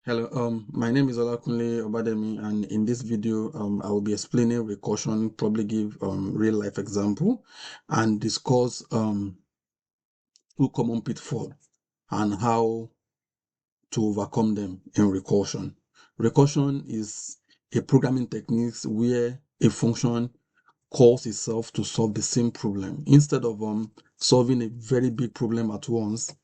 Hello, my name is Olakunle Obademi, and in this video, I will be explaining recursion, probably give real life example, and discuss two common pitfalls and how to overcome them in recursion. Recursion is a programming technique where a function calls itself to solve the same problem. Instead of solving a very big problem at once,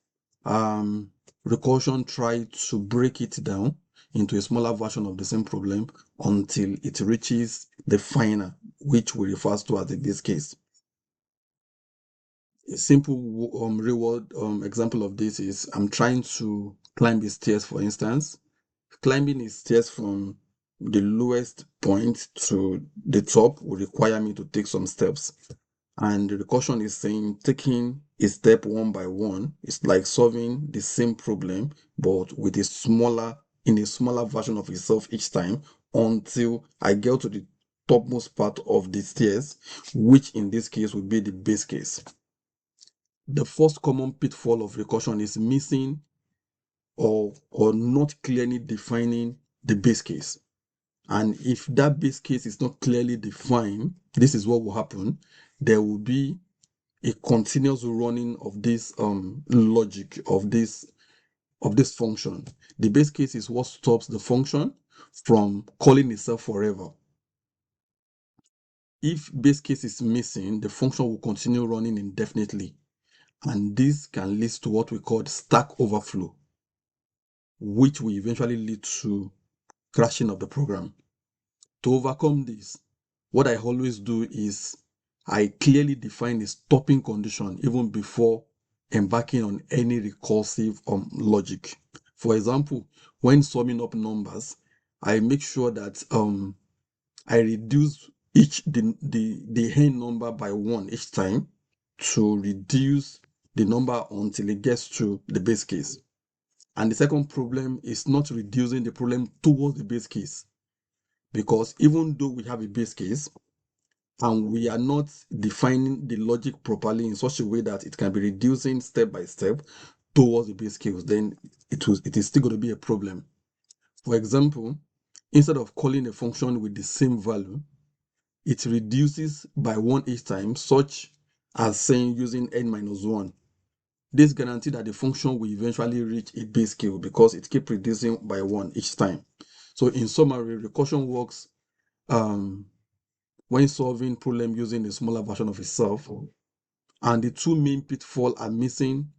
recursion tries to break it down into a smaller version of the same problem until it reaches the final, which we refer to as the base case. A simple real world example of this is I'm trying to climb the stairs, for instance. Climbing the stairs from the lowest point to the top will require me to take some steps. And the recursion is saying taking a step one by one is like solving the same problem, but with a smaller version of itself each time until I get to the topmost part of the stairs, which in this case would be the base case. The first common pitfall of recursion is missing or not clearly defining the base case. And if that base case is not clearly defined, this is what will happen. There will be a continuous running of this logic of this function. The base case is what stops the function from calling itself forever. If base case is missing, the function will continue running indefinitely, and this can lead to what we call stack overflow, which will eventually lead to crashing of the program. To overcome this, what I always do is I clearly define a stopping condition even before embarking on any recursive logic. For example, when summing up numbers, I make sure that I reduce the n number by 1 each time to reduce the number until it gets to the base case. And the second problem is not reducing the problem towards the base case, because even though we have a base case and we are not defining the logic properly in such a way that it can be reducing step by step towards the base case, then it is still going to be a problem. For example, instead of calling a function with the same value, it reduces by 1 each time, such as saying using n minus 1. This guarantees that the function will eventually reach a base case because it keeps reducing by 1 each time. So in summary, recursion works when solving problem using a smaller version of itself. And the two main pitfalls are missing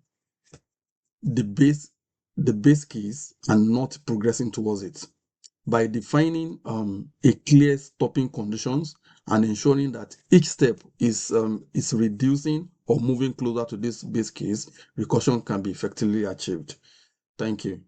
the base case and not progressing towards it. By defining a clear stopping conditions and ensuring that each step is reducing or moving closer to this base case, recursion can be effectively achieved. Thank you.